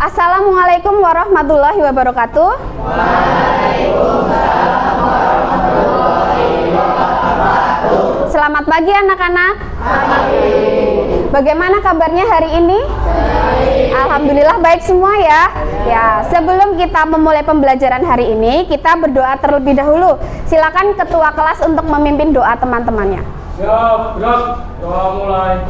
Assalamualaikum warahmatullahi wabarakatuh. Waalaikumsalam warahmatullahi wabarakatuh. Selamat pagi anak-anak. Pagi. Bagaimana kabarnya hari ini? Baik. Alhamdulillah baik semua ya. Ya, sebelum kita memulai pembelajaran hari ini, kita berdoa terlebih dahulu. Silakan ketua kelas untuk memimpin doa teman-temannya. Siap, gerak, doa mulai.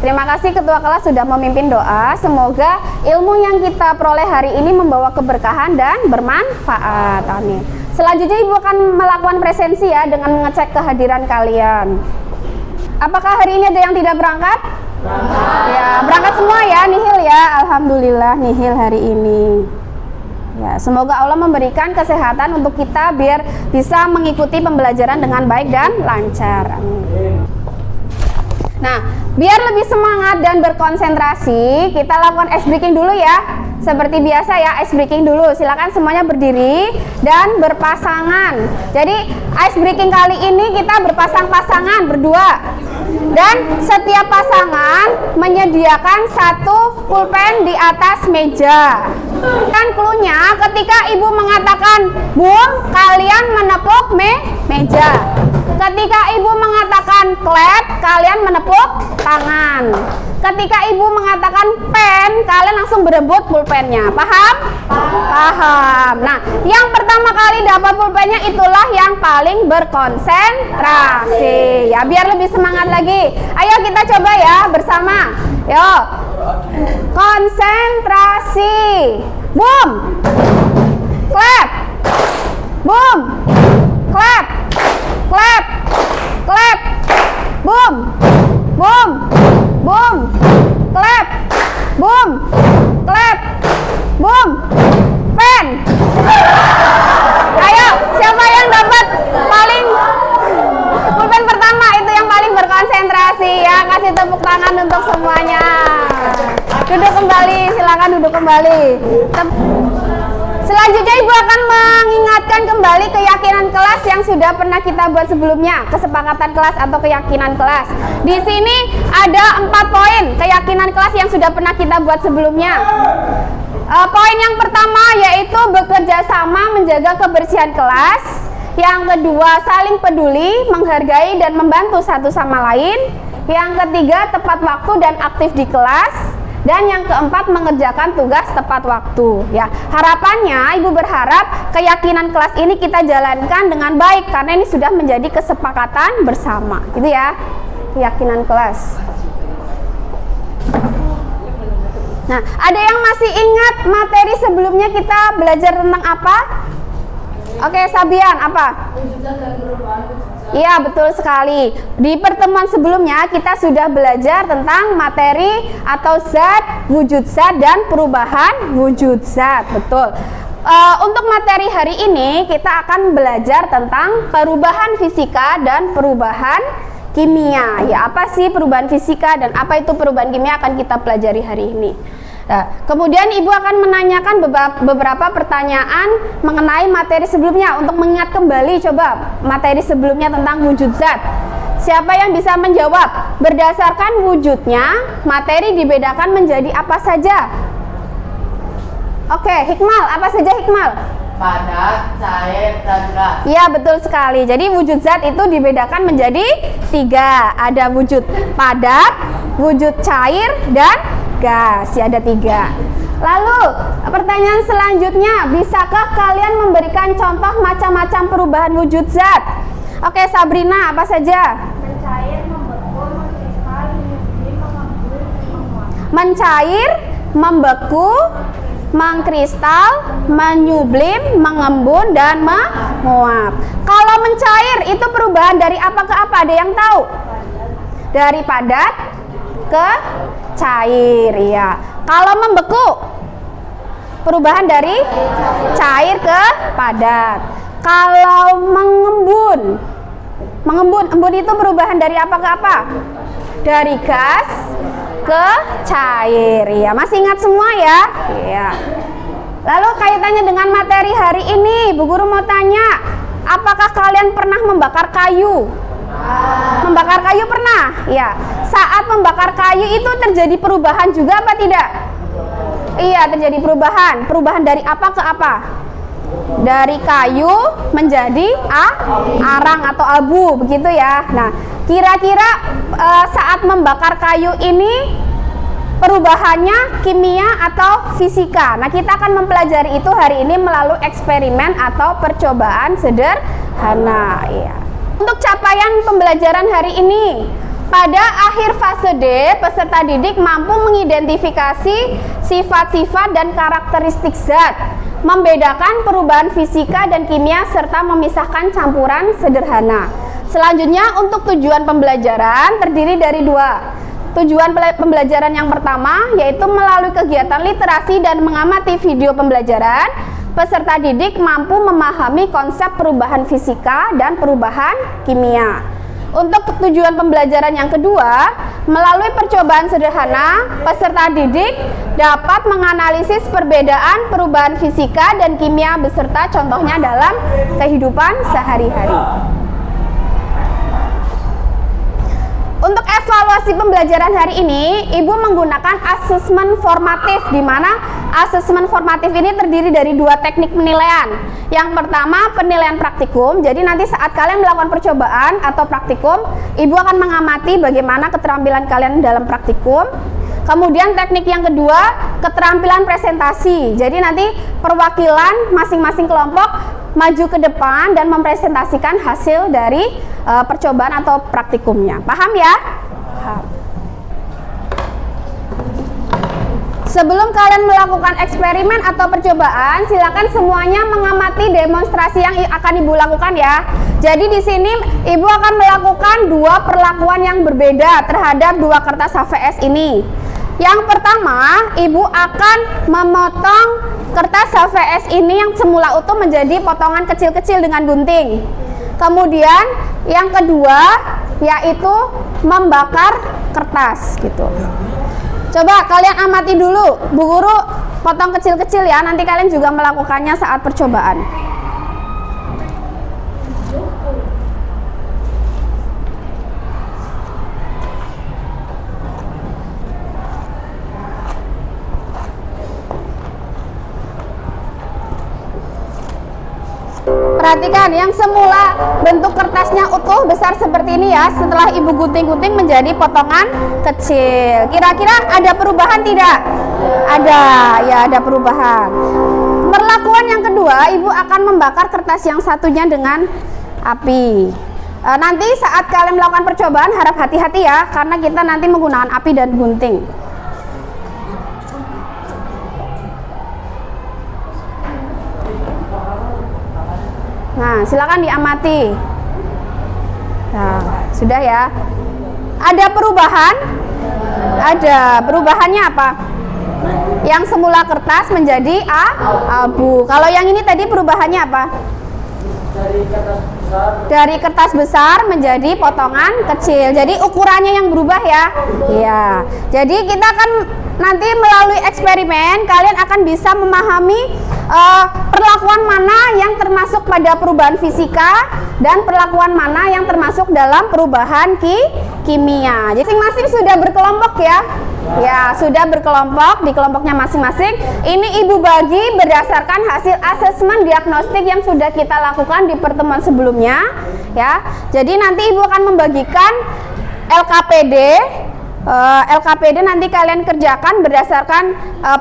Terima kasih ketua kelas sudah memimpin doa. Semoga ilmu yang kita peroleh hari ini membawa keberkahan dan bermanfaat. Amin. Selanjutnya Ibu akan melakukan presensi ya dengan mengecek kehadiran kalian. Apakah hari ini ada yang tidak berangkat? Berangkat. Ya, berangkat semua ya, nihil ya. Alhamdulillah nihil hari ini. Ya, semoga Allah memberikan kesehatan untuk kita biar bisa mengikuti pembelajaran dengan baik dan lancar. Amin. Nah, biar lebih semangat dan berkonsentrasi, kita lakukan ice breaking dulu ya. Seperti biasa ya, ice breaking dulu. Silakan semuanya berdiri dan berpasangan. Jadi, ice breaking kali ini kita berpasang-pasangan berdua. Dan setiap pasangan menyediakan satu pulpen di atas meja. Kan cluenya ketika Ibu mengatakan, "Bum," kalian menepuk meja. Ketika Ibu mengatakan clap, kalian menepuk tangan. Ketika Ibu mengatakan pen, kalian langsung berebut pulpennya. Paham? Paham. Nah, yang pertama kali dapat pulpennya itulah yang paling berkonsentrasi. Ya, biar lebih semangat lagi. Ayo kita coba ya bersama. Yuk. Konsentrasi. Boom. Clap. Boom. Clap. Clap, clap, boom, boom, boom, clap, boom, clap, boom, pen. Ayo, siapa yang dapat paling pulpen pertama itu yang paling berkonsentrasi ya? Kasih tepuk tangan untuk semuanya. Duduk kembali, silakan duduk kembali. Selanjutnya Ibu akan mengingatkan kembali keyakinan kelas yang sudah pernah kita buat sebelumnya, kesepakatan kelas atau keyakinan kelas. Di sini ada 4 poin keyakinan kelas yang sudah pernah kita buat sebelumnya. Poin yang pertama yaitu bekerja sama menjaga kebersihan kelas. Yang kedua, saling peduli, menghargai dan membantu satu sama lain. Yang ketiga, tepat waktu dan aktif di kelas. Dan yang keempat, mengerjakan tugas tepat waktu. Ya, harapannya Ibu berharap keyakinan kelas ini kita jalankan dengan baik karena ini sudah menjadi kesepakatan bersama. Gitu ya, keyakinan kelas. Nah, ada yang masih ingat materi sebelumnya kita belajar tentang apa? Oke, Sabian, apa? Iya, betul sekali. Di pertemuan sebelumnya kita sudah belajar tentang materi atau zat, wujud zat, dan perubahan wujud zat. Betul. Untuk materi hari ini kita akan belajar tentang perubahan fisika dan perubahan kimia. Ya, apa sih perubahan fisika dan apa itu perubahan kimia akan kita pelajari hari ini. Nah, kemudian Ibu akan menanyakan beberapa pertanyaan mengenai materi sebelumnya untuk mengingat kembali coba materi sebelumnya tentang wujud zat. Siapa yang bisa menjawab? Berdasarkan wujudnya, materi dibedakan menjadi apa saja? Oke, Hikmal, apa saja Hikmal? Padat, cair, dan gas. Iya, betul sekali. Jadi wujud zat itu dibedakan menjadi 3. Ada wujud padat, wujud cair, dan gas. Ya, ada 3. Lalu pertanyaan selanjutnya, bisakah kalian memberikan contoh macam-macam perubahan wujud zat? Oke, Sabrina, apa saja? Mencair, membeku, mengkristal, menyublim, mengembun, menguap. Mencair, membeku, mengkristal, menyublim, mengembun, dan menguap. Kalau mencair itu perubahan dari apa ke apa? Ada yang tahu? Dari padat ke cair, ya. Kalau membeku, perubahan dari cair ke padat. Kalau mengembun, embun itu perubahan dari apa ke apa? Dari gas ke cair, ya. Masih ingat semua ya? Iya. Lalu kaitannya dengan materi hari ini, Bu Guru mau tanya, apakah kalian pernah membakar kayu? Membakar kayu pernah? Ya. Saat membakar kayu itu terjadi perubahan juga apa tidak? Iya, terjadi perubahan. Perubahan dari apa ke apa? Dari kayu menjadi arang atau abu, begitu ya. Nah, kira-kira saat membakar kayu ini perubahannya kimia atau fisika? Nah, kita akan mempelajari itu hari ini melalui eksperimen atau percobaan sederhana, ya. Untuk capaian pembelajaran hari ini, pada akhir fase D, peserta didik mampu mengidentifikasi sifat-sifat dan karakteristik zat, membedakan perubahan fisika dan kimia, serta memisahkan campuran sederhana. Selanjutnya, untuk tujuan pembelajaran terdiri dari dua. Tujuan pembelajaran yang pertama yaitu melalui kegiatan literasi dan mengamati video pembelajaran, peserta didik mampu memahami konsep perubahan fisika dan perubahan kimia. Untuk tujuan pembelajaran yang kedua, melalui percobaan sederhana, peserta didik dapat menganalisis perbedaan perubahan fisika dan kimia beserta contohnya dalam kehidupan sehari-hari. Untuk evaluasi pembelajaran hari ini, Ibu menggunakan asesmen formatif, di mana asesmen formatif ini terdiri dari dua teknik penilaian. Yang pertama, penilaian praktikum. Jadi nanti saat kalian melakukan percobaan atau praktikum, Ibu akan mengamati bagaimana keterampilan kalian dalam praktikum. Kemudian teknik yang kedua, keterampilan presentasi. Jadi nanti perwakilan masing-masing kelompok maju ke depan dan mempresentasikan hasil dari percobaan atau praktikumnya. Paham ya? Paham. Sebelum kalian melakukan eksperimen atau percobaan, silakan semuanya mengamati demonstrasi yang akan Ibu lakukan ya. Jadi di sini Ibu akan melakukan dua perlakuan yang berbeda terhadap dua kertas HVS ini. Yang pertama, Ibu akan memotong kertas HVS ini yang semula utuh menjadi potongan kecil-kecil dengan gunting. Kemudian yang kedua yaitu membakar kertas gitu. Coba kalian amati dulu, Bu Guru potong kecil-kecil ya, nanti kalian juga melakukannya saat percobaan. Perhatikan, yang semula bentuk kertasnya utuh besar seperti ini ya, setelah Ibu gunting-gunting menjadi potongan kecil. Kira-kira ada perubahan tidak? Ada, ya ada perubahan. Perlakuan yang kedua, Ibu akan membakar kertas yang satunya dengan api. Nanti saat kalian melakukan percobaan harap hati-hati ya, karena kita nanti menggunakan api dan gunting. Nah, silakan diamati. Nah, sudah ya. Ada perubahan? Ada. Perubahannya apa? Yang semula kertas menjadi abu. Kalau yang ini tadi perubahannya apa? Dari kertas besar menjadi potongan kecil. Jadi ukurannya yang berubah ya. Iya. Jadi kita akan nanti melalui eksperimen kalian akan bisa memahami perlakuan mana yang termasuk pada perubahan fisika dan perlakuan mana yang termasuk dalam perubahan kimia. Jadi masing-masing sudah berkelompok ya. Ya, sudah berkelompok di kelompoknya masing-masing. Ini Ibu bagi berdasarkan hasil asesmen diagnostik yang sudah kita lakukan di pertemuan sebelumnya ya. Jadi nanti Ibu akan membagikan LKPD LKPD nanti kalian kerjakan berdasarkan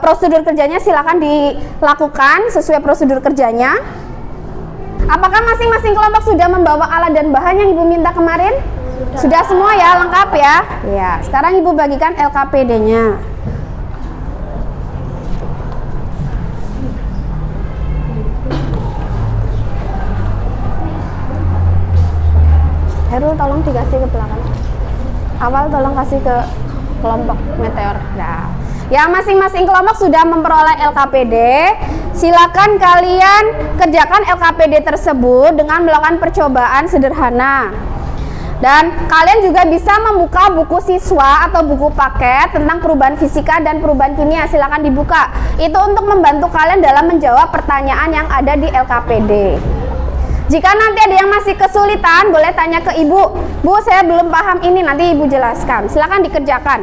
prosedur kerjanya, silakan dilakukan sesuai prosedur kerjanya. Apakah masing-masing kelompok sudah membawa alat dan bahan yang Ibu minta kemarin? Sudah semua ya, lengkap ya? Ya, sekarang Ibu bagikan LKPD-nya. Herul tolong dikasih ke belakang. Awal tolong kasih ke kelompok meteor. Nah, ya masing-masing kelompok sudah memperoleh LKPD. Silakan kalian kerjakan LKPD tersebut dengan melakukan percobaan sederhana. Dan kalian juga bisa membuka buku siswa atau buku paket tentang perubahan fisika dan perubahan kimia. Silakan dibuka. Itu untuk membantu kalian dalam menjawab pertanyaan yang ada di LKPD. Jika nanti ada yang masih kesulitan, boleh tanya ke Ibu. Bu, saya belum paham ini, nanti Ibu jelaskan. Silakan dikerjakan.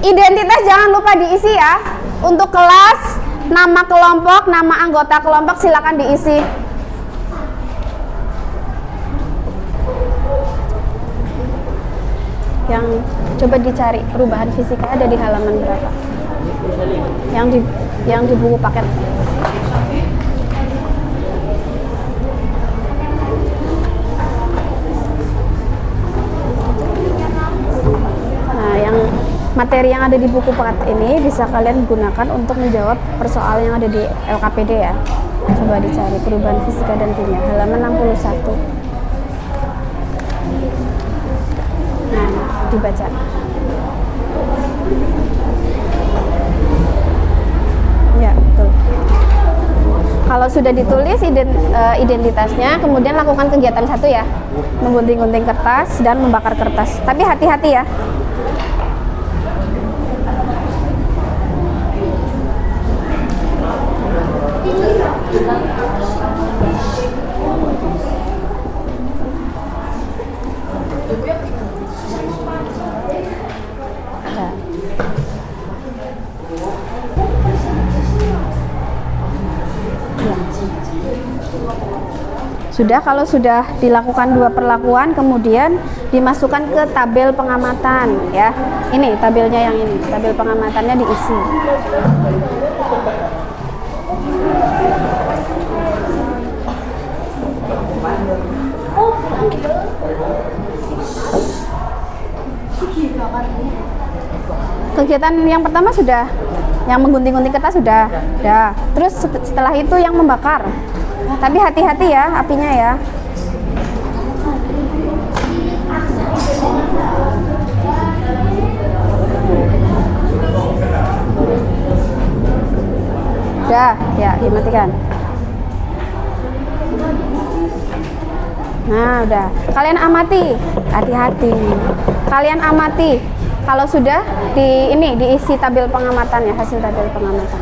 Identitas jangan lupa diisi ya. Untuk kelas, nama kelompok, nama anggota kelompok silakan diisi. Yang coba dicari perubahan fisika ada di halaman berapa? Yang di buku paket. Nah, yang materi yang ada di buku paket ini bisa kalian gunakan untuk menjawab persoalan yang ada di LKPD ya. Coba dicari perubahan fisika dan kimia halaman 61. Nah, dibaca. Ya, betul. Kalau sudah ditulis identitasnya, kemudian lakukan kegiatan satu ya, menggunting-gunting kertas dan membakar kertas. Tapi hati-hati ya. Sudah, kalau sudah dilakukan dua perlakuan, kemudian dimasukkan ke tabel pengamatan ya. Ini tabelnya yang ini, tabel pengamatannya diisi. Kegiatan yang pertama sudah, yang menggunting-gunting kertas sudah. Ya. Terus setelah itu yang membakar. Tapi hati-hati ya apinya ya. Udah, ya dimatikan. Nah, udah. Kalian amati, hati-hati. Kalian amati. Kalau sudah diisi tabel pengamatan ya, hasil tabel pengamatan.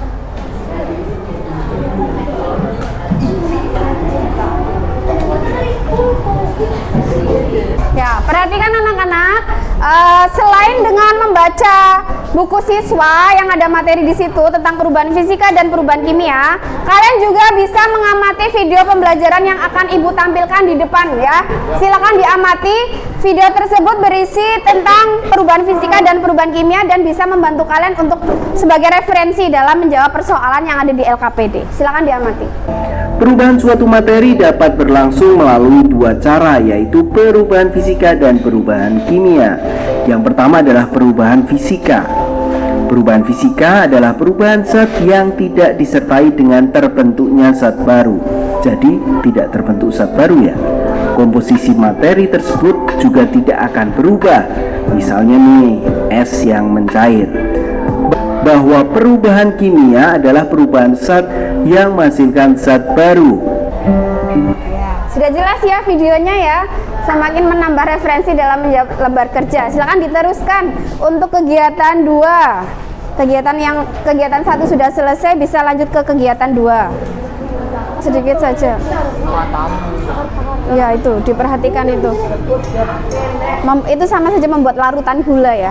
Ya, perhatikan anak-anak, selain dengan membaca buku siswa yang ada materi di situ tentang perubahan fisika dan perubahan kimia, kalian juga bisa mengamati video pembelajaran yang akan Ibu tampilkan di depan ya. Silakan diamati. Video tersebut berisi tentang perubahan fisika dan perubahan kimia dan bisa membantu kalian untuk sebagai referensi dalam menjawab persoalan yang ada di LKPD. Silakan diamati. Perubahan suatu materi dapat berlangsung melalui dua cara, yaitu perubahan fisika dan perubahan kimia. Yang pertama adalah perubahan fisika. Perubahan fisika adalah perubahan zat yang tidak disertai dengan terbentuknya zat baru. Jadi tidak terbentuk zat baru ya. Komposisi materi tersebut juga tidak akan berubah. Misalnya nih, es yang mencair. Bahwa perubahan kimia adalah perubahan zat yang menghasilkan zat baru. Sudah jelas ya videonya ya, semakin menambah referensi dalam menjawab lembar kerja. Silakan diteruskan untuk kegiatan 2. Kegiatan 1 sudah selesai, bisa lanjut ke kegiatan 2. Sedikit saja. Ya, itu diperhatikan itu. Itu sama saja membuat larutan gula ya.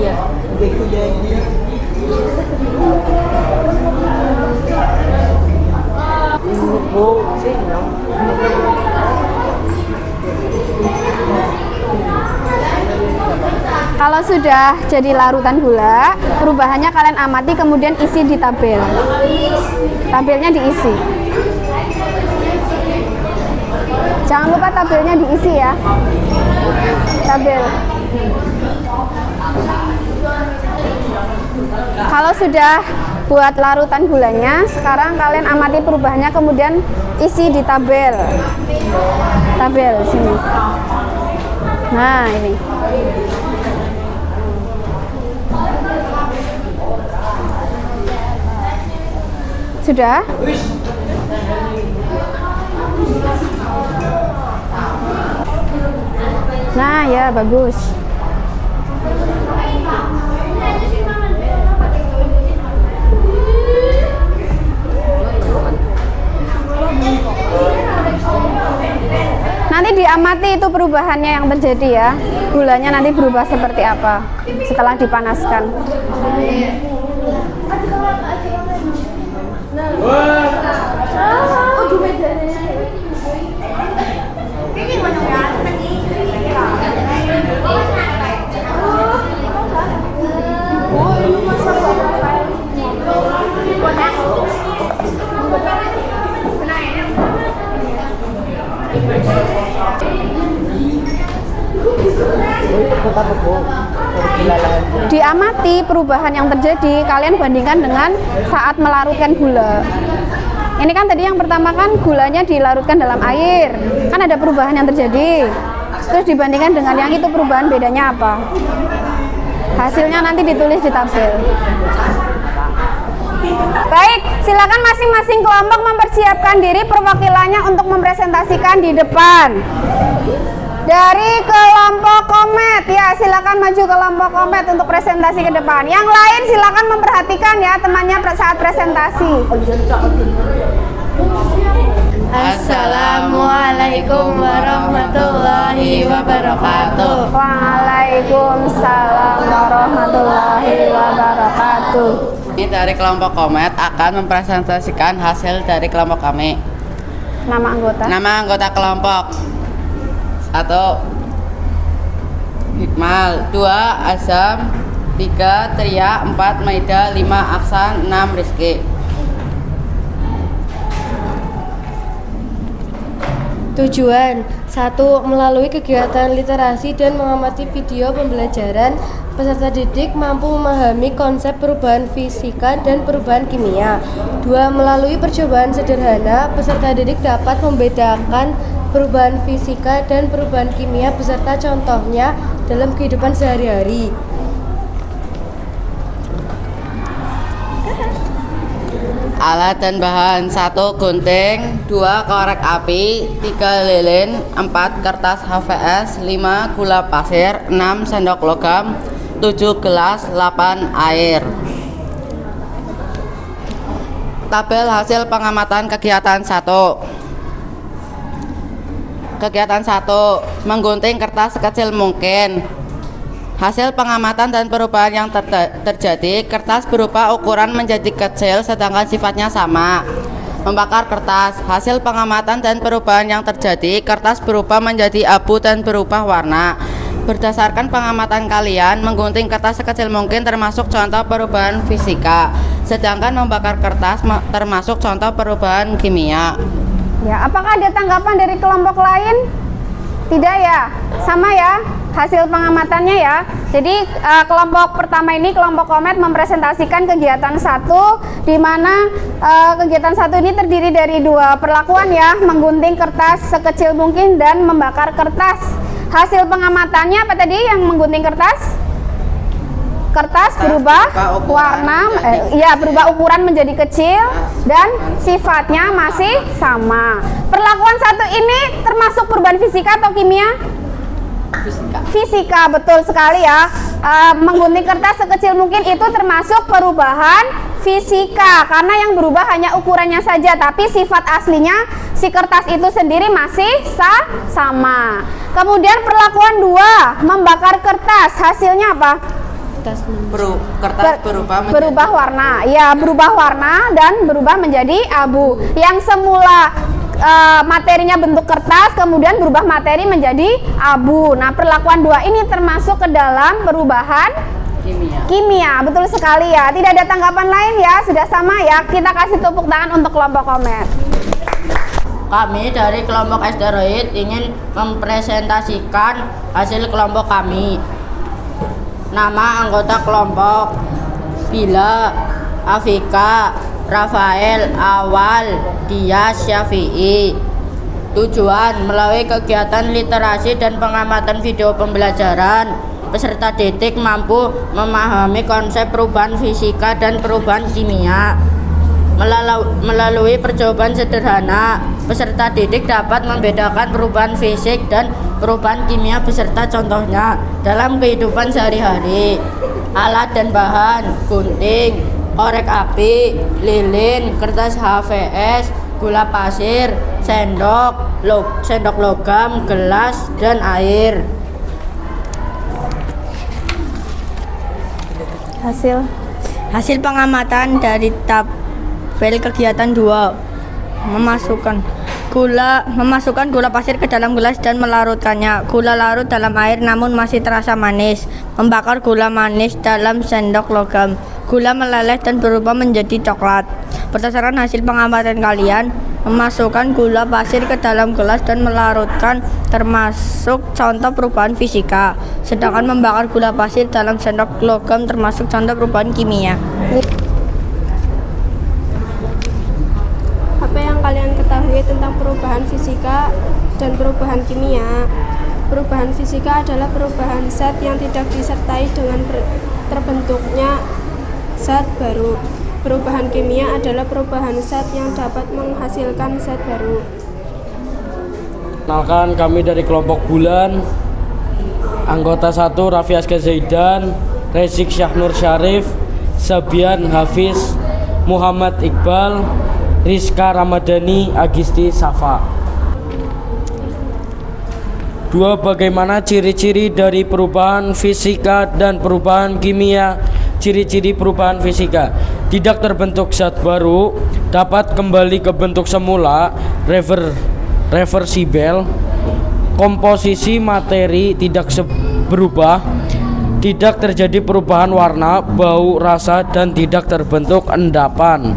Iya. Kalau sudah jadi larutan gula, perubahannya kalian amati kemudian isi di tabel. Tabelnya diisi. Jangan lupa tabelnya diisi ya. Tabel. Kalau sudah buat larutan gulanya, sekarang kalian amati perubahannya kemudian isi di tabel. Tabel sini. Nah, ini. Sudah? Nah, ya bagus. Nanti diamati itu perubahannya yang terjadi ya. Gulanya nanti berubah seperti apa setelah dipanaskan. Diamati perubahan yang terjadi, kalian bandingkan dengan saat melarutkan gula. Ini kan tadi yang pertama kan gulanya dilarutkan dalam air, kan ada perubahan yang terjadi. Terus dibandingkan dengan yang itu perubahan bedanya apa? Hasilnya nanti ditulis di tabel. Baik, silakan masing-masing kelompok mempersiapkan diri perwakilannya untuk mempresentasikan di depan. Dari kelompok Komet ya, silakan maju kelompok Komet untuk presentasi ke depan. Yang lain silakan memperhatikan ya temannya saat presentasi. Assalamualaikum warahmatullahi wabarakatuh. Waalaikumsalam warahmatullahi wabarakatuh. Ini dari kelompok Komet akan mempresentasikan hasil dari kelompok kami. Nama anggota? Nama anggota kelompok: 1 Hikmal, 2 Azam, 3 Tria, 4 Maida, 5 Aksan, 6 Rizky. Tujuan: 1. Melalui kegiatan literasi dan mengamati video pembelajaran, peserta didik mampu memahami konsep perubahan fisika dan perubahan kimia. 2. Melalui percobaan sederhana, peserta didik dapat membedakan perubahan fisika dan perubahan kimia beserta contohnya dalam kehidupan sehari-hari. Alat dan bahan: 1 gunting, 2 korek api, 3 lilin, 4 kertas HVS, 5 gula pasir, 6 sendok logam, 7 gelas, 8 air. Tabel hasil pengamatan kegiatan 1. Kegiatan 1, menggunting kertas sekecil mungkin. Hasil pengamatan dan perubahan yang terjadi, kertas berupa ukuran menjadi kecil sedangkan sifatnya sama. Membakar kertas, hasil pengamatan dan perubahan yang terjadi, kertas berubah menjadi abu dan berubah warna. Berdasarkan pengamatan kalian, menggunting kertas sekecil mungkin termasuk contoh perubahan fisika, sedangkan membakar kertas termasuk contoh perubahan kimia. Ya, apakah ada tanggapan dari kelompok lain? Tidak ya, sama ya hasil pengamatannya ya. Jadi kelompok pertama ini, kelompok Komet, mempresentasikan kegiatan 1, di mana kegiatan 1 ini terdiri dari 2 perlakuan ya, menggunting kertas sekecil mungkin dan membakar kertas. Hasil pengamatannya apa tadi yang menggunting kertas? Kertas berubah warna, berubah ukuran menjadi kecil dan sifatnya masih sama. Perlakuan 1 ini termasuk perubahan fisika atau kimia? Fisika, betul sekali ya. Menggunting kertas sekecil mungkin itu termasuk perubahan fisika karena yang berubah hanya ukurannya saja, tapi sifat aslinya si kertas itu sendiri masih sama. Kemudian perlakuan 2, membakar kertas, hasilnya apa? kertas Kertas berubah warna. Ya, berubah warna dan berubah menjadi abu. Yang semula materinya bentuk kertas kemudian berubah materi menjadi abu. Nah, perlakuan 2 ini termasuk ke dalam perubahan kimia. Betul sekali ya. Tidak ada tanggapan lain ya. Sudah sama ya. Kita kasih tepuk tangan untuk kelompok komen. Kami dari kelompok Esteroid ingin mempresentasikan hasil kelompok kami. Nama anggota kelompok: Bila, Afika, Rafael, Awal, Dias, Syafi'i. Tujuan: melalui kegiatan literasi dan pengamatan video pembelajaran, peserta didik mampu memahami konsep perubahan fisika dan perubahan kimia. Melalui percobaan sederhana, peserta didik dapat membedakan perubahan fisik dan perubahan kimia beserta contohnya dalam kehidupan sehari-hari. Alat dan bahan: gunting, korek api, lilin, kertas HVS, gula pasir, sendok logam, gelas, dan air. Hasil pengamatan dari tabel kegiatan 2: memasukkan gula pasir ke dalam gelas dan melarutkannya. Gula larut dalam air namun masih terasa manis. Membakar gula manis dalam sendok logam. Gula meleleh dan berubah menjadi coklat. Berdasarkan hasil pengamatan kalian, memasukkan gula pasir ke dalam gelas dan melarutkan termasuk contoh perubahan fisika, sedangkan membakar gula pasir dalam sendok logam termasuk contoh perubahan kimia. Apa yang kalian ketahui tentang perubahan fisika dan perubahan kimia? Perubahan fisika adalah perubahan zat yang tidak disertai dengan terbentuknya zat baru. Perubahan kimia adalah perubahan zat yang dapat menghasilkan zat baru. Kenalkan, kami dari kelompok Bulan. Anggota 1 Raffi Azka Zaidan, Rezik Syahnur Syarif, Sabian Hafiz, Muhammad Iqbal, Rizka Ramadhani, Agisti Safa. 2. Bagaimana ciri-ciri dari perubahan fisika dan perubahan kimia? Ciri-ciri perubahan fisika: tidak terbentuk zat baru, dapat kembali ke bentuk semula, reversibel, komposisi materi tidak berubah, tidak terjadi perubahan warna, bau, rasa, dan tidak terbentuk endapan.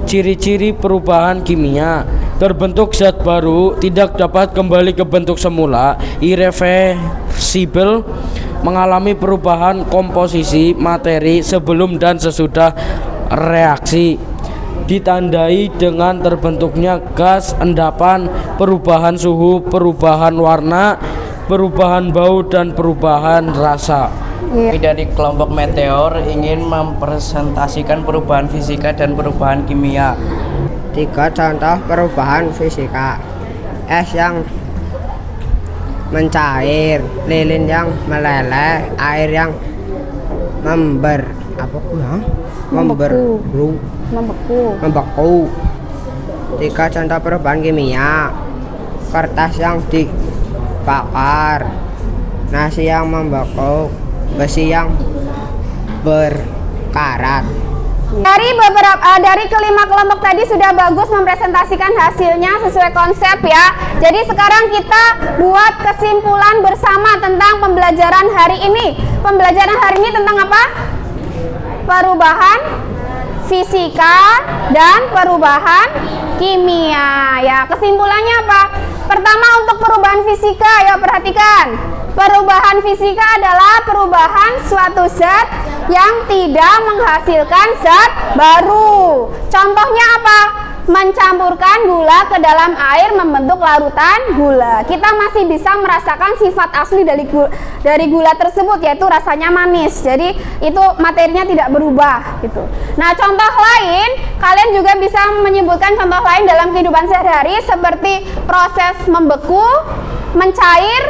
Ciri-ciri perubahan kimia: terbentuk zat baru, tidak dapat kembali ke bentuk semula, irreversibel, mengalami perubahan komposisi materi sebelum dan sesudah reaksi, ditandai dengan terbentuknya gas, endapan, perubahan suhu, perubahan warna, perubahan bau, dan perubahan rasa. Kami dari kelompok Meteor ingin mempresentasikan perubahan fisika dan perubahan kimia. 3 contoh perubahan fisika: es yang mencair, lilin yang meleleh, air yang membeku. 3 contoh perubahan kimia: kertas yang dibakar, nasi yang membeku, besi yang berkarat. Dari kelima kelompok tadi sudah bagus mempresentasikan hasilnya sesuai konsep ya. Jadi sekarang kita buat kesimpulan bersama tentang pembelajaran hari ini. Pembelajaran hari ini tentang apa? Perubahan fisika dan perubahan kimia. Ya, kesimpulannya apa? Pertama, untuk perubahan fisika, ya perhatikan. Perubahan fisika adalah perubahan suatu zat yang tidak menghasilkan zat baru. Contohnya apa? Mencampurkan gula ke dalam air membentuk larutan gula. Kita masih bisa merasakan sifat asli dari gula tersebut, yaitu rasanya manis. Jadi itu materinya tidak berubah gitu. Nah, contoh lain, kalian juga bisa menyebutkan contoh lain dalam kehidupan sehari-hari seperti proses membeku, mencair,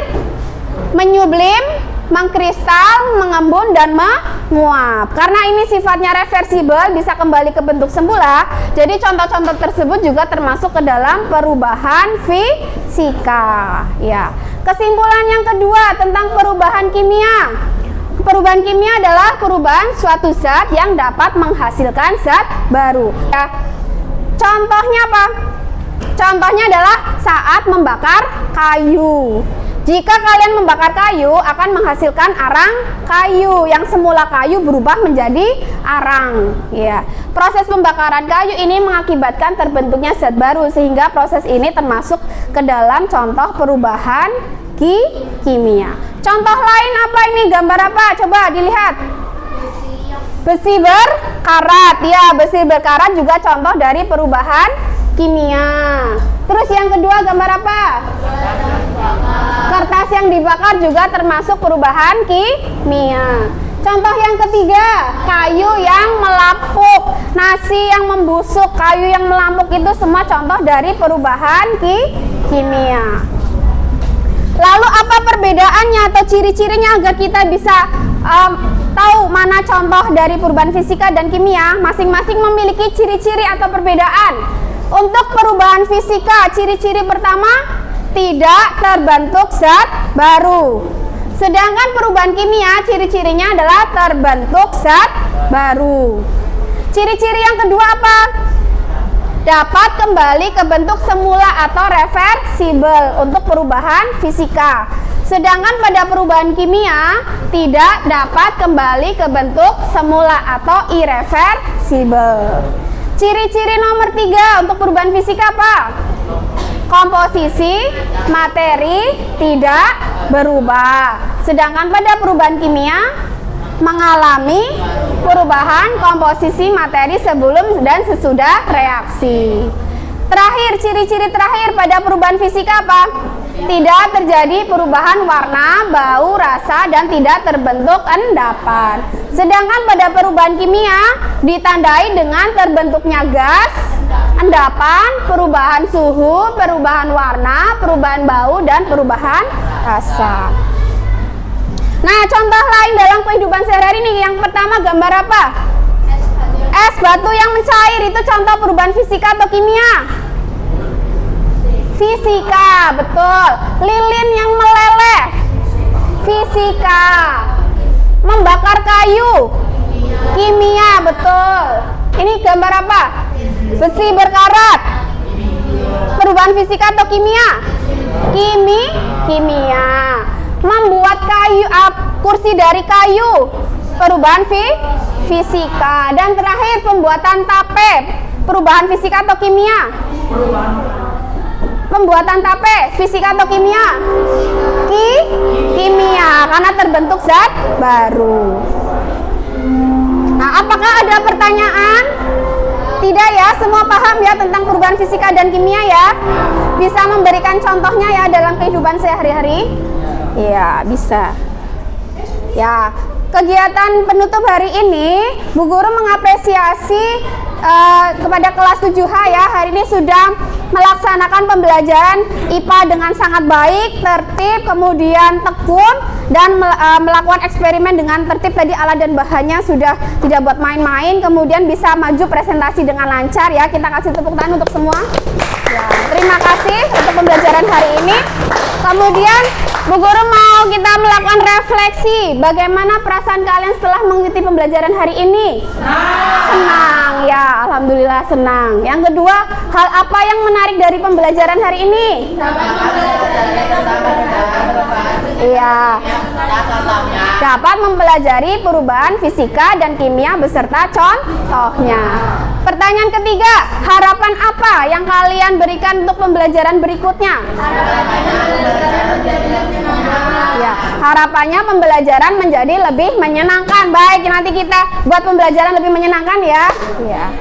menyublim, mengkristal, mengembun, dan menguap. Karena ini sifatnya reversibel, bisa kembali ke bentuk semula. Jadi contoh-contoh tersebut juga termasuk ke dalam perubahan fisika. Ya. Kesimpulan yang kedua tentang perubahan kimia. Perubahan kimia adalah perubahan suatu zat yang dapat menghasilkan zat baru. Ya. Contohnya apa? Contohnya adalah saat membakar kayu. Jika kalian membakar kayu akan menghasilkan arang kayu, yang semula kayu berubah menjadi arang. Ya. Proses pembakaran kayu ini mengakibatkan terbentuknya zat baru, sehingga proses ini termasuk ke dalam contoh perubahan kimia. Contoh lain apa ini? Gambar apa? Coba dilihat. Besi berkarat. Ya, besi berkarat juga contoh dari perubahan kimia. Terus yang kedua gambar apa? Kertas yang dibakar juga termasuk perubahan kimia. Contoh yang ketiga, kayu yang melapuk, nasi yang membusuk, kayu yang melampuk, itu semua contoh dari perubahan kimia. Lalu apa perbedaannya atau ciri-cirinya agar kita bisa tahu mana contoh dari perubahan fisika dan kimia? Masing-masing memiliki ciri-ciri atau perbedaan. Untuk perubahan fisika, ciri-ciri pertama, tidak terbentuk zat baru. Sedangkan perubahan kimia, ciri-cirinya adalah terbentuk zat baru. Ciri-ciri yang kedua apa? Dapat kembali ke bentuk semula atau reversibel untuk perubahan fisika. Sedangkan pada perubahan kimia tidak dapat kembali ke bentuk semula atau irreversibel. Ciri-ciri nomor 3 untuk perubahan fisika apa? Komposisi materi tidak berubah. Sedangkan pada perubahan kimia mengalami perubahan komposisi materi sebelum dan sesudah reaksi. Terakhir, ciri-ciri terakhir pada perubahan fisika apa? Tidak terjadi perubahan warna, bau, rasa, dan tidak terbentuk endapan. Sedangkan pada perubahan kimia ditandai dengan terbentuknya gas, endapan, perubahan suhu, perubahan warna, perubahan bau, dan perubahan rasa. Nah, contoh lain dalam kehidupan sehari-hari ini, yang pertama gambar apa? Es batu yang mencair, itu contoh perubahan fisika atau kimia? Fisika, betul. Lilin yang meleleh, fisika. Membakar kayu, kimia, betul. Ini gambar apa? Besi berkarat, perubahan fisika atau kimia? Kimia. Membuat kayu, kursi dari kayu, perubahan fisika. Dan terakhir, pembuatan tape, perubahan fisika atau kimia? Pembuatan tape, fisika atau kimia? Kimia, karena terbentuk zat baru. Nah, apakah ada pertanyaan? Tidak ya, semua paham ya tentang perubahan fisika dan kimia ya? Bisa memberikan contohnya ya dalam kehidupan sehari-hari? Iya, bisa. Ya, kegiatan penutup hari ini, Bu Guru mengapresiasi kepada kelas 7H ya, hari ini sudah melaksanakan pembelajaran IPA dengan sangat baik, tertib, kemudian tekun, dan melakukan eksperimen dengan tertib. Tadi alat dan bahannya sudah tidak buat main-main, kemudian bisa maju presentasi dengan lancar ya. Kita kasih tepuk tangan untuk semua ya. Terima kasih untuk pembelajaran hari ini. Kemudian Bu Guru mau kita melakukan refleksi, bagaimana perasaan kalian setelah mengikuti pembelajaran hari ini? Senang ya, alhamdulillah senang. Yang kedua, hal apa yang menarik dari pembelajaran hari ini? Iya, dapat mempelajari perubahan fisika dan kimia beserta contohnya. Pertanyaan ketiga, harapan apa yang kalian berikan untuk pembelajaran berikutnya? Ya, harapannya pembelajaran menjadi lebih menyenangkan. Baik, nanti kita buat pembelajaran lebih menyenangkan ya. Ya.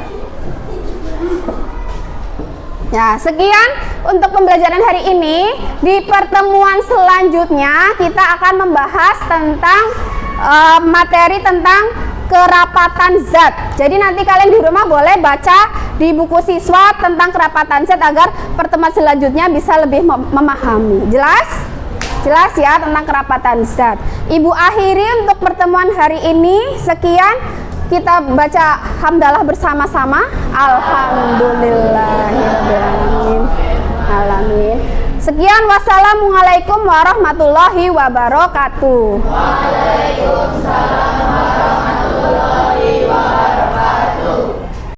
Ya, sekian untuk pembelajaran hari ini. Di pertemuan selanjutnya kita akan membahas tentang materi tentang kerapatan zat. Jadi nanti kalian di rumah boleh baca di buku siswa tentang kerapatan zat agar pertemuan selanjutnya bisa lebih memahami. Jelas? Jelas ya tentang kerapatan zat. Ibu akhiri untuk pertemuan hari ini. Sekian, kita baca hamdalah bersama-sama. Alhamdulillahirrahmanirrahim. Alamin. Sekian, wassalamualaikum warahmatullahi wabarakatuh. Waalaikumsalam.